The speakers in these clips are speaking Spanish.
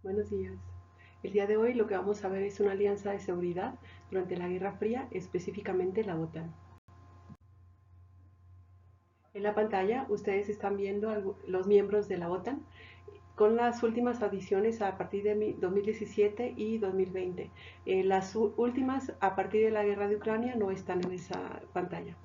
Buenos días. El día de hoy lo que vamos a ver es una alianza de seguridad durante la Guerra Fría, específicamente la OTAN. En la pantalla ustedes están viendo los miembros de la OTAN con las últimas adiciones a partir de 2017 y 2020. Las últimas a partir de la guerra de Ucrania no están en esa pantalla.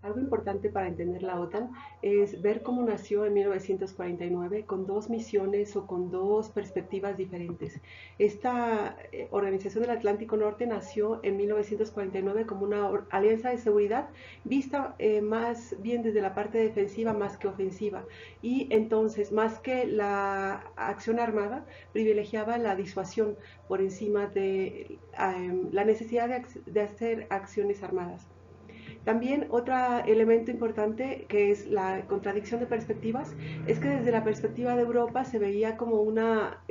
Algo importante para entender la OTAN es ver cómo nació en 1949 con dos misiones o con dos perspectivas diferentes. Esta Organización del Atlántico Norte nació en 1949 como una alianza de seguridad vista más bien desde la parte defensiva más que ofensiva, y entonces más que la acción armada privilegiaba la disuasión por encima de la necesidad de hacer acciones armadas. También otro elemento importante, que es la contradicción de perspectivas, es que desde la perspectiva de Europa se veía como una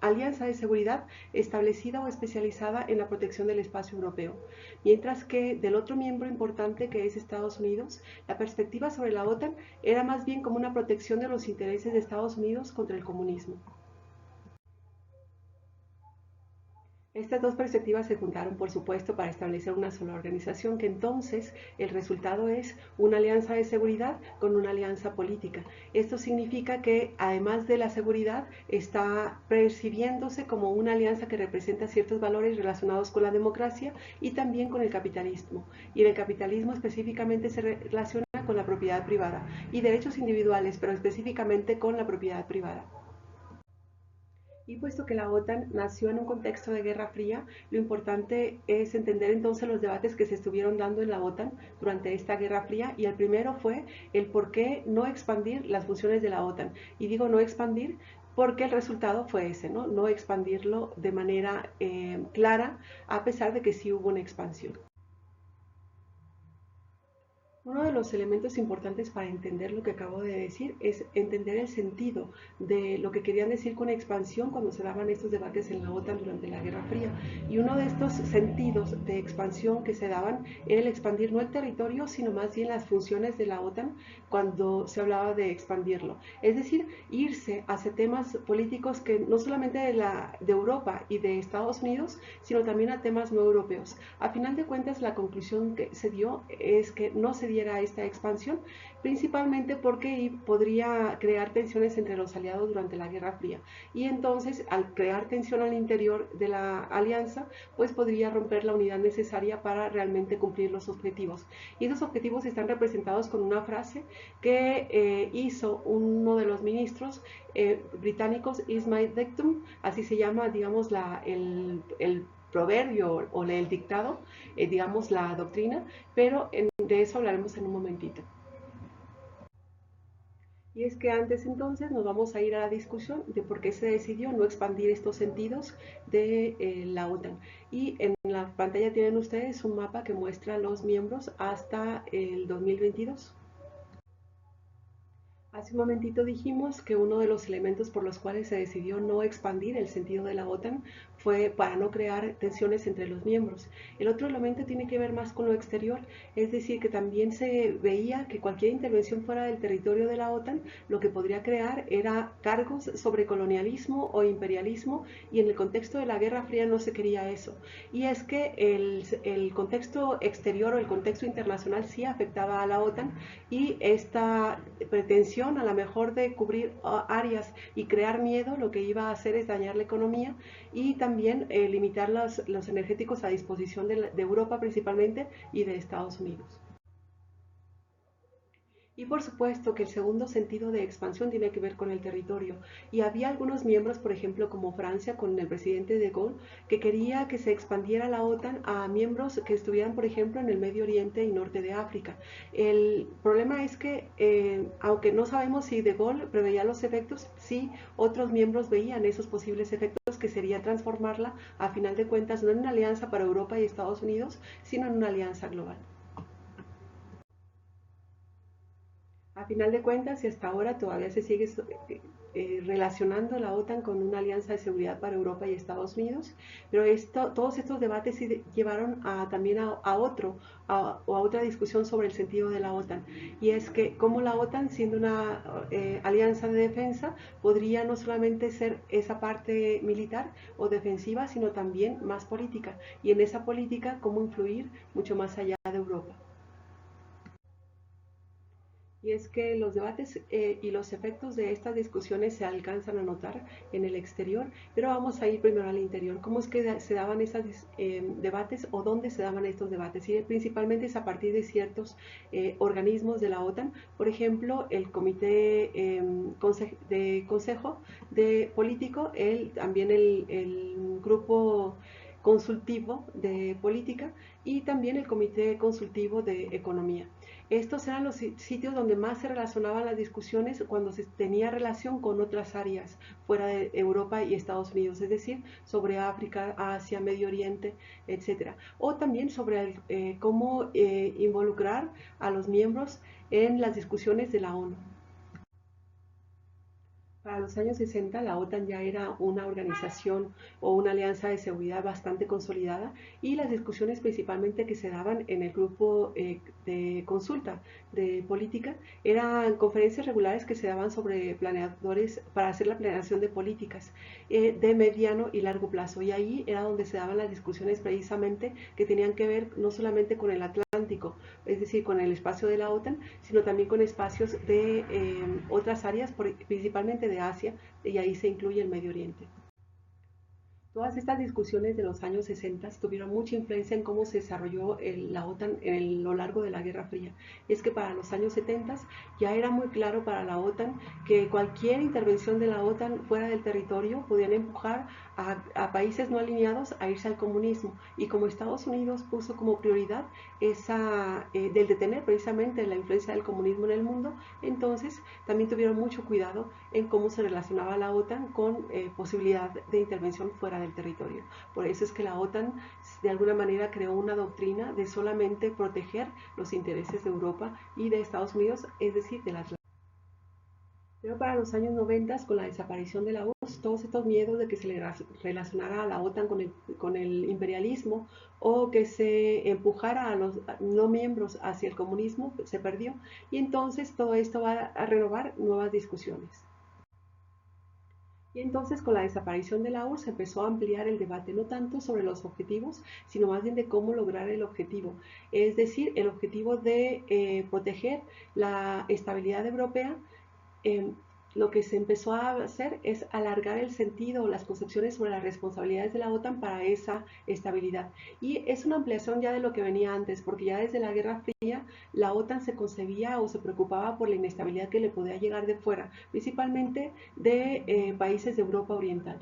alianza de seguridad establecida o especializada en la protección del espacio europeo, mientras que del otro miembro importante, que es Estados Unidos, la perspectiva sobre la OTAN era más bien como una protección de los intereses de Estados Unidos contra el comunismo. Estas dos perspectivas se juntaron, por supuesto, para establecer una sola organización, que entonces el resultado es una alianza de seguridad con una alianza política. Esto significa que, además de la seguridad, está percibiéndose como una alianza que representa ciertos valores relacionados con la democracia y también con el capitalismo. Y en el capitalismo específicamente se relaciona con la propiedad privada y derechos individuales, pero específicamente con la propiedad privada. Y puesto que la OTAN nació en un contexto de Guerra Fría, lo importante es entender entonces los debates que se estuvieron dando en la OTAN durante esta Guerra Fría, y el primero fue el por qué no expandir las funciones de la OTAN. Y digo no expandir porque el resultado fue ese, no expandirlo de manera clara, a pesar de que sí hubo una expansión. Uno de los elementos importantes para entender lo que acabo de decir es entender el sentido de lo que querían decir con expansión cuando se daban estos debates en la OTAN durante la Guerra Fría. Y uno de estos sentidos de expansión que se daban era el expandir no el territorio, sino más bien las funciones de la OTAN cuando se hablaba de expandirlo. Es decir, irse hacia temas políticos que no solamente de Europa y de Estados Unidos, sino también a temas no europeos. A final de cuentas, la conclusión que se dio es que no se diera esta expansión, principalmente porque podría crear tensiones entre los aliados durante la Guerra Fría. Y entonces, al crear tensión al interior de la alianza, pues podría romper la unidad necesaria para realmente cumplir los objetivos. Y esos objetivos están representados con una frase que hizo uno de los ministros británicos, Ismail Dectum, así se llama, digamos, el proverbio o el dictado, digamos, la doctrina, pero de eso hablaremos en un momentito. Y es que antes entonces nos vamos a ir a la discusión de por qué se decidió no expandir estos sentidos de la OTAN. Y en la pantalla tienen ustedes un mapa que muestra los miembros hasta el 2022. Hace un momentito dijimos que uno de los elementos por los cuales se decidió no expandir el sentido de la OTAN fue para no crear tensiones entre los miembros. El otro elemento tiene que ver más con lo exterior, es decir, que también se veía que cualquier intervención fuera del territorio de la OTAN lo que podría crear era cargos sobre colonialismo o imperialismo, y en el contexto de la Guerra Fría no se quería eso. Y es que el contexto exterior o el contexto internacional sí afectaba a la OTAN, y esta pretensión a lo mejor de cubrir áreas y crear miedo lo que iba a hacer es dañar la economía y también limitar los energéticos a disposición de Europa principalmente y de Estados Unidos. Y por supuesto que el segundo sentido de expansión tiene que ver con el territorio. Y había algunos miembros, por ejemplo, como Francia, con el presidente de Gaulle, que quería que se expandiera la OTAN a miembros que estuvieran, por ejemplo, en el Medio Oriente y Norte de África. El problema es que, aunque no sabemos si de Gaulle preveía los efectos, sí otros miembros veían esos posibles efectos, que sería transformarla, a final de cuentas, no en una alianza para Europa y Estados Unidos, sino en una alianza global. A final de cuentas, y hasta ahora todavía se sigue relacionando la OTAN con una alianza de seguridad para Europa y Estados Unidos, pero todos estos debates sí llevaron también a otra discusión sobre el sentido de la OTAN, y es que cómo la OTAN, siendo una alianza de defensa, podría no solamente ser esa parte militar o defensiva, sino también más política, y en esa política cómo influir mucho más allá de Europa. Y es que los debates y los efectos de estas discusiones se alcanzan a notar en el exterior, pero vamos a ir primero al interior. ¿Cómo es que se daban esos debates o dónde se daban estos debates? Y principalmente es a partir de ciertos organismos de la OTAN, por ejemplo, el Comité de Consejo de Político, también el Grupo Consultivo de Política y también el Comité Consultivo de Economía. Estos eran los sitios donde más se relacionaban las discusiones cuando se tenía relación con otras áreas fuera de Europa y Estados Unidos, es decir, sobre África, Asia, Medio Oriente, etcétera. O también sobre cómo involucrar a los miembros en las discusiones de la ONU. Para los años 60, la OTAN ya era una organización o una alianza de seguridad bastante consolidada, y las discusiones principalmente que se daban en el grupo de consulta de política eran conferencias regulares que se daban sobre planeadores para hacer la planeación de políticas de mediano y largo plazo, y ahí era donde se daban las discusiones precisamente que tenían que ver no solamente con el Atlántico, es decir, con el espacio de la OTAN, sino también con espacios de otras áreas, principalmente de Asia, y ahí se incluye el Medio Oriente. Todas estas discusiones de los años 60 tuvieron mucha influencia en cómo se desarrolló la OTAN en lo largo de la Guerra Fría. Y es que para los años 70 ya era muy claro para la OTAN que cualquier intervención de la OTAN fuera del territorio podían empujar a países no alineados a irse al comunismo. Y como Estados Unidos puso como prioridad del detener precisamente la influencia del comunismo en el mundo, entonces también tuvieron mucho cuidado en cómo se relacionaba la OTAN con posibilidad de intervención fuera del territorio. Por eso es que la OTAN de alguna manera creó una doctrina de solamente proteger los intereses de Europa y de Estados Unidos, es decir, de las. Pero para los años 90, con la desaparición de la URSS, todos estos miedos de que se le relacionara a la OTAN con el imperialismo o que se empujara a los no miembros hacia el comunismo se perdió, y entonces todo esto va a renovar nuevas discusiones. Y entonces con la desaparición de la URSS se empezó a ampliar el debate, no tanto sobre los objetivos, sino más bien de cómo lograr el objetivo. Es decir, el objetivo de proteger la estabilidad europea. eh, lo que se empezó a hacer es alargar el sentido o las concepciones sobre las responsabilidades de la OTAN para esa estabilidad. Y es una ampliación ya de lo que venía antes, porque ya desde la Guerra Fría la OTAN se concebía o se preocupaba por la inestabilidad que le podía llegar de fuera, principalmente de países de Europa Oriental.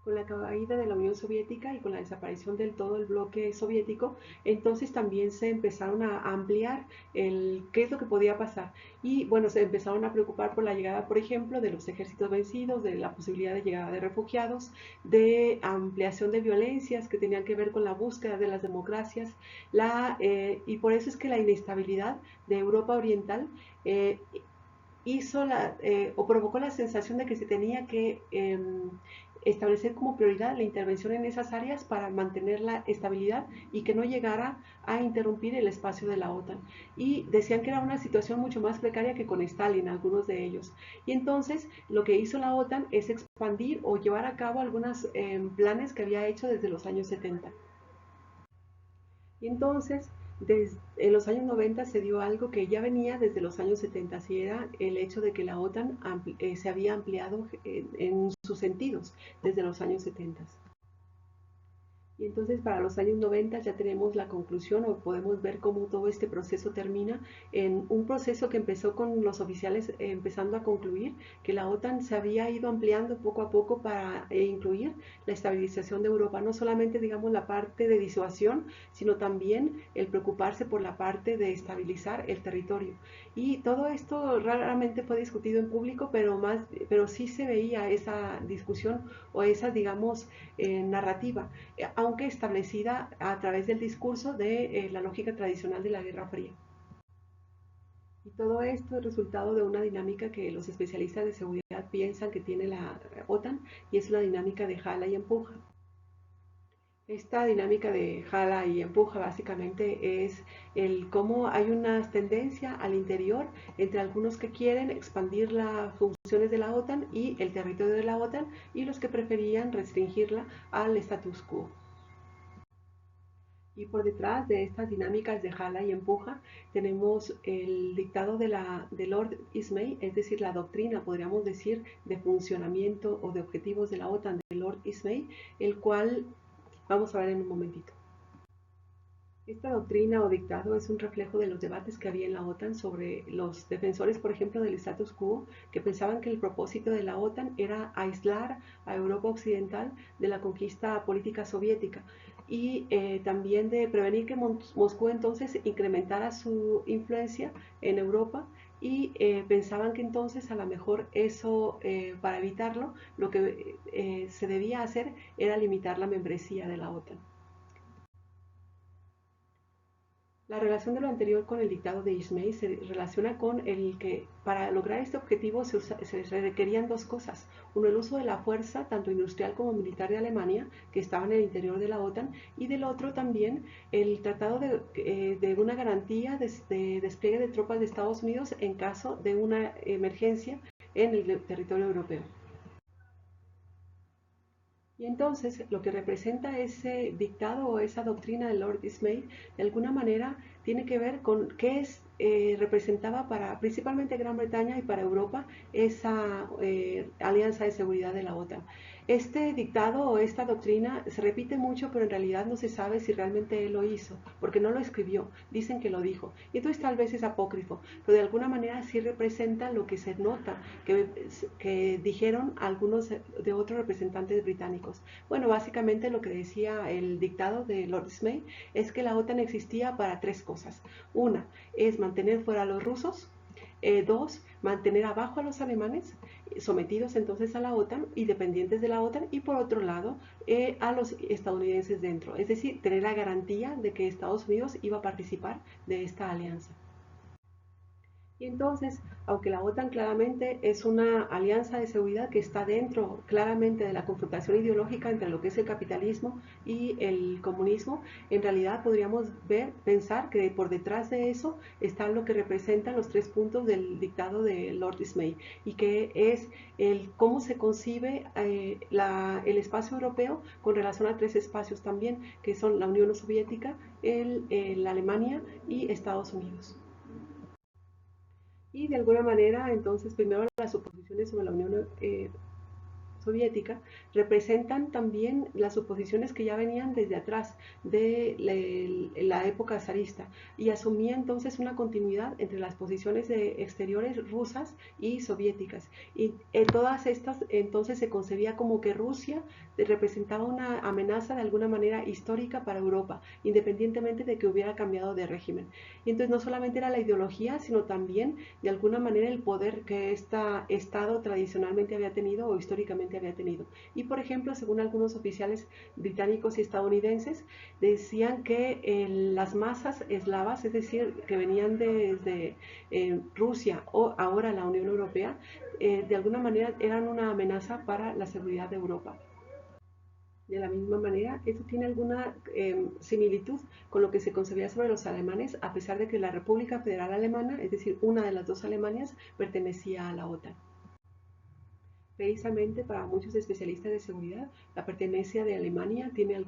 Con la caída de la Unión Soviética y con la desaparición del todo el bloque soviético, entonces también se empezaron a ampliar qué es lo que podía pasar. Y bueno, se empezaron a preocupar por la llegada, por ejemplo, de los ejércitos vencidos, de la posibilidad de llegada de refugiados, de ampliación de violencias que tenían que ver con la búsqueda de las democracias, y por eso es que la inestabilidad de Europa Oriental o provocó la sensación de que se tenía que establecer como prioridad la intervención en esas áreas para mantener la estabilidad y que no llegara a interrumpir el espacio de la OTAN. Y decían que era una situación mucho más precaria que con Stalin, algunos de ellos. Y entonces lo que hizo la OTAN es expandir o llevar a cabo algunos planes que había hecho desde los años 70. Y entonces, en los años 90 se dio algo que ya venía desde los años 70, y era el hecho de que la OTAN se había ampliado en sus sentidos desde los años 70. Y entonces para los años 90 ya tenemos la conclusión o podemos ver cómo todo este proceso termina en un proceso que empezó con los oficiales empezando a concluir que la OTAN se había ido ampliando poco a poco para incluir la estabilización de Europa, no solamente digamos la parte de disuasión, sino también el preocuparse por la parte de estabilizar el territorio. Y todo esto raramente fue discutido en público, pero sí se veía esa discusión o esa, digamos, narrativa, aunque establecida a través del discurso de la lógica tradicional de la Guerra Fría. Y todo esto es resultado de una dinámica que los especialistas de seguridad piensan que tiene la OTAN y es una dinámica de jala y empuja. Esta dinámica de jala y empuja básicamente es el cómo hay una tendencia al interior entre algunos que quieren expandir las funciones de la OTAN y el territorio de la OTAN y los que preferían restringirla al status quo. Y por detrás de estas dinámicas de jala y empuja tenemos el dictado de Lord Ismay, es decir, la doctrina, podríamos decir, de funcionamiento o de objetivos de la OTAN de Lord Ismay, el cual vamos a ver en un momentito. Esta doctrina o dictado es un reflejo de los debates que había en la OTAN sobre los defensores, por ejemplo, del status quo, que pensaban que el propósito de la OTAN era aislar a Europa Occidental de la conquista política soviética y también de prevenir que Moscú entonces incrementara su influencia en Europa y pensaban que entonces a lo mejor eso, para evitarlo, lo que se debía hacer era limitar la membresía de la OTAN. La relación de lo anterior con el dictado de Ismay se relaciona con el que para lograr este objetivo se requerían dos cosas. Uno, el uso de la fuerza, tanto industrial como militar de Alemania, que estaba en el interior de la OTAN, y del otro también el tratado de una garantía de despliegue de tropas de Estados Unidos en caso de una emergencia en el territorio europeo. Y entonces lo que representa ese dictado o esa doctrina de Lord Ismay, de alguna manera tiene que ver con qué representaba para principalmente Gran Bretaña y para Europa esa alianza de seguridad de la OTAN. Este dictado o esta doctrina se repite mucho, pero en realidad no se sabe si realmente él lo hizo, porque no lo escribió, dicen que lo dijo. Y entonces tal vez es apócrifo, pero de alguna manera sí representa lo que se nota, que dijeron algunos de otros representantes británicos. Bueno, básicamente lo que decía el dictado de Lord Ismay es que la OTAN existía para tres cosas. Una es mantener fuera a los rusos, dos, mantener abajo a los alemanes, sometidos entonces a la OTAN y dependientes de la OTAN, y por otro lado, a los estadounidenses dentro, es decir, tener la garantía de que Estados Unidos iba a participar de esta alianza. Y entonces, aunque la OTAN claramente es una alianza de seguridad que está dentro claramente de la confrontación ideológica entre lo que es el capitalismo y el comunismo, en realidad podríamos pensar que por detrás de eso está lo que representan los tres puntos del dictado de Lord Ismay, y que es cómo se concibe el espacio europeo con relación a tres espacios también, que son la Unión Soviética, la Alemania y Estados Unidos. Y de alguna manera, entonces, primero las suposiciones sobre la Unión Soviética representan también las suposiciones que ya venían desde atrás de la época zarista y asumía entonces una continuidad entre las posiciones exteriores rusas y soviéticas. Y todas estas entonces se concebía como que Rusia representaba una amenaza de alguna manera histórica para Europa, independientemente de que hubiera cambiado de régimen. Y entonces no solamente era la ideología, sino también de alguna manera el poder que este Estado tradicionalmente había tenido o históricamente había tenido. Y por ejemplo, según algunos oficiales británicos y estadounidenses, decían que las masas eslavas, es decir, que venían desde Rusia o ahora la Unión Europea, de alguna manera eran una amenaza para la seguridad de Europa. De la misma manera, esto tiene alguna similitud con lo que se concebía sobre los alemanes, a pesar de que la República Federal Alemana, es decir, una de las dos Alemanias, pertenecía a la OTAN. Precisamente para muchos especialistas de seguridad, la pertenencia de Alemania tiene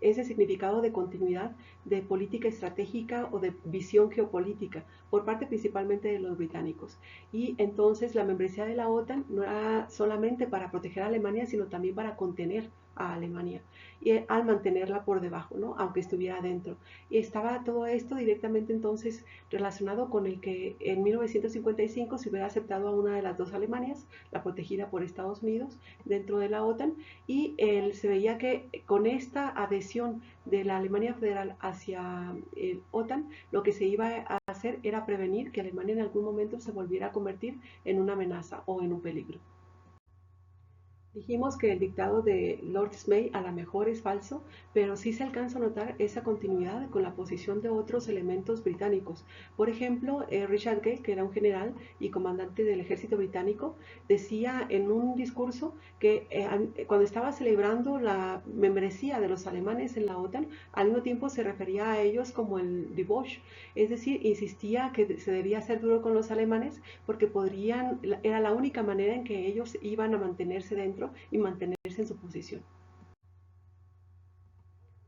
ese significado de continuidad de política estratégica o de visión geopolítica por parte principalmente de los británicos. Y entonces la membresía de la OTAN no era solamente para proteger a Alemania, sino también para contener a Alemania y al mantenerla por debajo, ¿no? Aunque estuviera adentro. Y estaba todo esto directamente entonces relacionado con el que en 1955 se hubiera aceptado a una de las dos Alemanias, la protegida por Estados Unidos dentro de la OTAN, y se veía que con esta adhesión de la Alemania Federal hacia el OTAN, lo que se iba a hacer era prevenir que Alemania en algún momento se volviera a convertir en una amenaza o en un peligro. Dijimos que el dictado de Lord Ismay a lo mejor es falso, pero sí se alcanza a notar esa continuidad con la posición de otros elementos británicos. Por ejemplo, Richard Gage, que era un general y comandante del ejército británico, decía en un discurso que cuando estaba celebrando la membresía de los alemanes en la OTAN, al mismo tiempo se refería a ellos como el debauch, es decir, insistía que se debía ser duro con los alemanes porque era la única manera en que ellos iban a mantenerse dentro y mantenerse en su posición.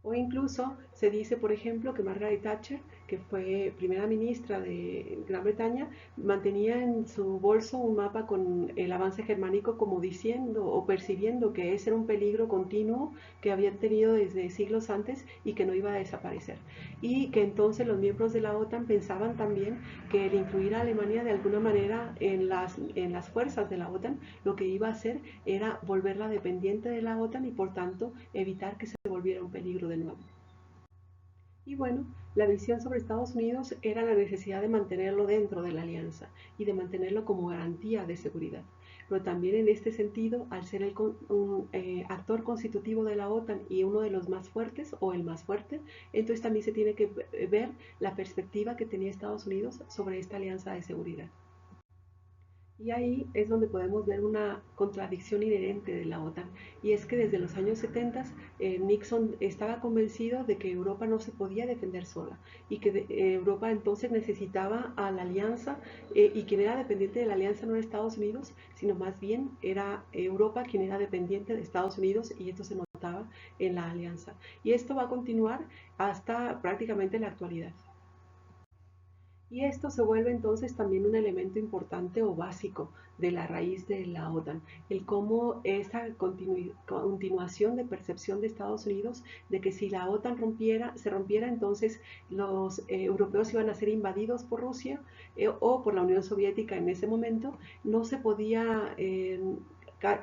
O incluso se dice, por ejemplo, que Margaret Thatcher, que fue primera ministra de Gran Bretaña, mantenía en su bolso un mapa con el avance germánico como diciendo o percibiendo que ese era un peligro continuo que habían tenido desde siglos antes y que no iba a desaparecer. Y que entonces los miembros de la OTAN pensaban también que el incluir a Alemania de alguna manera en las fuerzas de la OTAN lo que iba a hacer era volverla dependiente de la OTAN y por tanto evitar que se volviera un peligro de nuevo. Y bueno, la visión sobre Estados Unidos era la necesidad de mantenerlo dentro de la alianza y de mantenerlo como garantía de seguridad. Pero también en este sentido, al ser un actor constitutivo de la OTAN y uno de los más fuertes o el más fuerte, entonces también se tiene que ver la perspectiva que tenía Estados Unidos sobre esta alianza de seguridad. Y ahí es donde podemos ver una contradicción inherente de la OTAN. Y es que desde los años 70 Nixon estaba convencido de que Europa no se podía defender sola y que Europa entonces necesitaba a la alianza y quien era dependiente de la alianza no era Estados Unidos, sino más bien era Europa quien era dependiente de Estados Unidos y esto se notaba en la alianza. Y esto va a continuar hasta prácticamente la actualidad. Y esto se vuelve entonces también un elemento importante o básico de la raíz de la OTAN, el cómo esa continuación de percepción de Estados Unidos de que si la OTAN se rompiera, entonces los europeos iban a ser invadidos por Rusia o por la Unión Soviética en ese momento, no se podía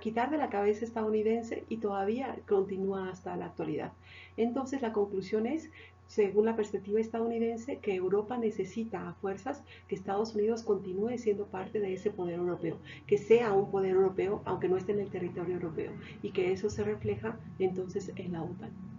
quitar de la cabeza estadounidense y todavía continúa hasta la actualidad. Entonces la conclusión es según la perspectiva estadounidense, que Europa necesita a fuerzas que Estados Unidos continúe siendo parte de ese poder europeo, que sea un poder europeo aunque no esté en el territorio europeo y que eso se refleja entonces en la OTAN.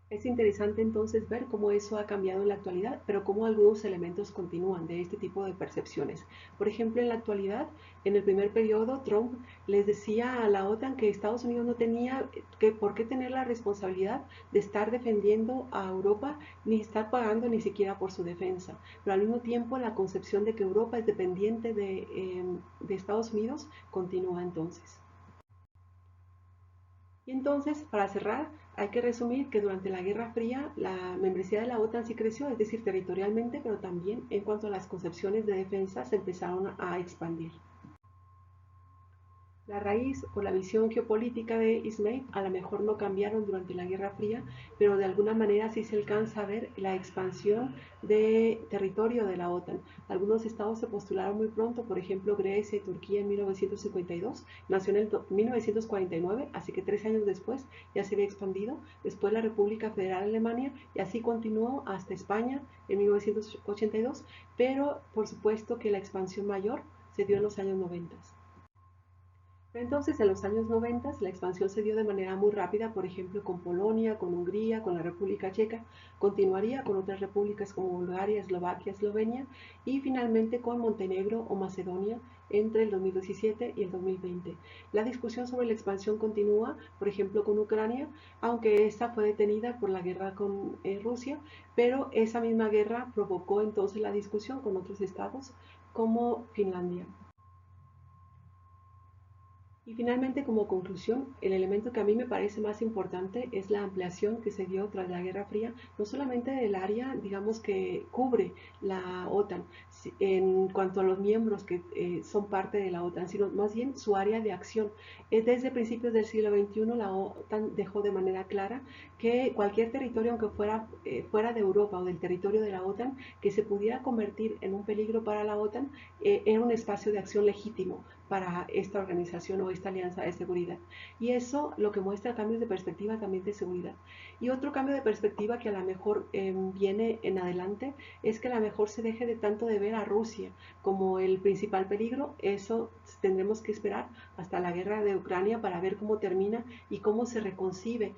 Es interesante entonces ver cómo eso ha cambiado en la actualidad, pero cómo algunos elementos continúan de este tipo de percepciones. Por ejemplo, en la actualidad, en el primer periodo, Trump les decía a la OTAN que Estados Unidos no tenía por qué tener la responsabilidad de estar defendiendo a Europa ni estar pagando ni siquiera por su defensa. Pero al mismo tiempo, la concepción de que Europa es dependiente de Estados Unidos continúa entonces. Y entonces, para cerrar, hay que resumir que durante la Guerra Fría la membresía de la OTAN sí creció, es decir, territorialmente, pero también en cuanto a las concepciones de defensa se empezaron a expandir. La raíz o la visión geopolítica de Ismay a lo mejor no cambiaron durante la Guerra Fría, pero de alguna manera sí se alcanza a ver la expansión de territorio de la OTAN. Algunos estados se postularon muy pronto, por ejemplo Grecia y Turquía en 1952, nació en 1949, así que 3 años después ya se había expandido, después la República Federal de Alemania y así continuó hasta España en 1982, pero por supuesto que la expansión mayor se dio en los años 90. Entonces, en los años 90, la expansión se dio de manera muy rápida, por ejemplo, con Polonia, con Hungría, con la República Checa, continuaría con otras repúblicas como Bulgaria, Eslovaquia, Eslovenia y finalmente con Montenegro o Macedonia entre el 2017 y el 2020. La discusión sobre la expansión continúa, por ejemplo, con Ucrania, aunque esta fue detenida por la guerra con Rusia, pero esa misma guerra provocó entonces la discusión con otros estados como Finlandia. Y finalmente, como conclusión, el elemento que a mí me parece más importante es la ampliación que se dio tras la Guerra Fría, no solamente del área, digamos, que cubre la OTAN en cuanto a los miembros que son parte de la OTAN, sino más bien su área de acción. Desde principios del siglo XXI, la OTAN dejó de manera clara que cualquier territorio, aunque fuera de Europa o del territorio de la OTAN, que se pudiera convertir en un peligro para la OTAN, era un espacio de acción legítimo para esta organización o supuesta alianza de seguridad. Y eso lo que muestra cambios de perspectiva también de seguridad. Y otro cambio de perspectiva que a lo mejor viene en adelante es que a lo mejor se deje de tanto de ver a Rusia como el principal peligro. Eso tendremos que esperar hasta la guerra de Ucrania para ver cómo termina y cómo se reconcibe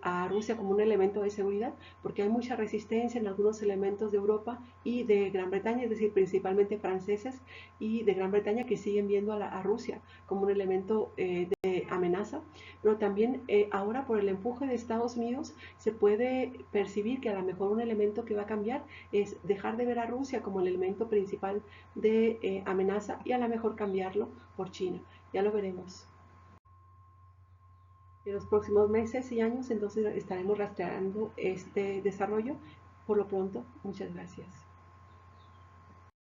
a Rusia como un elemento de seguridad, porque hay mucha resistencia en algunos elementos de Europa y de Gran Bretaña, es decir, principalmente franceses y de Gran Bretaña, que siguen viendo a Rusia como un elemento de amenaza, pero también ahora por el empuje de Estados Unidos se puede percibir que a lo mejor un elemento que va a cambiar es dejar de ver a Rusia como el elemento principal de amenaza y a lo mejor cambiarlo por China. Ya lo veremos en los próximos meses y años, entonces estaremos rastreando este desarrollo. Por lo pronto, muchas gracias.